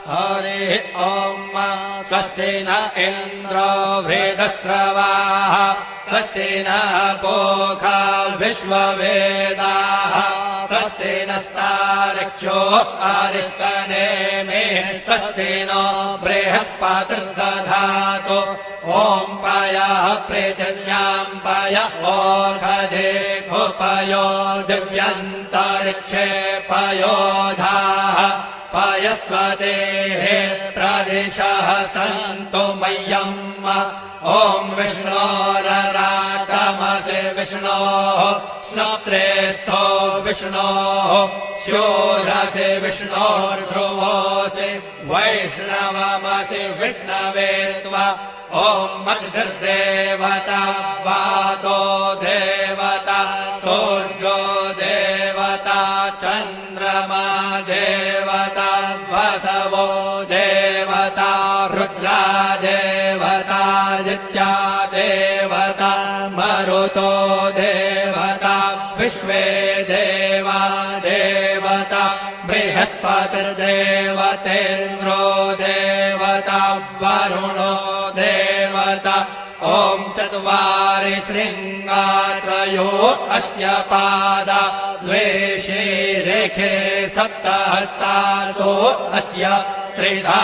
हरिः ॐ स्वस्ति न इन्द्रो वृद्धश्रवाः स्वस्ति नः पूषा विश्ववेदाः स्वस्ति नस्तार्क्ष्यो अरिष्टनेमिः स्वस्ति नो बृहस्पतिर्दधातु ॐ पयः पृथिव्याम् पय ओषधेषु पयो दिव्यन्तरिक्षे पयोधाः पयस्वतेः प्रदिशः सन्तु मह्यम् ॐ विष्णोरराटमसि विष्णोः श्रोत्रेस्थो विष्णोः शूरसि विष्णोर्ध्रुवोऽसि वैष्णवमसि विष्णवे त्वा ॐ मद्गर्देवता वातो देवता सूर्यो देवता चन्द्रमा देवता वसवो देवता रुद्रा देवता आदित्या देवता मरुतो देवता विश्वे देवा देवता बृहस्पतिर्देवतेन्द्रो देवता वरुणो देवता ॐ चत्वारि शृङ्गात्रयो अस्य पादा द्वे शीरेखे सप्तहस्तासो अस्य त्रिधा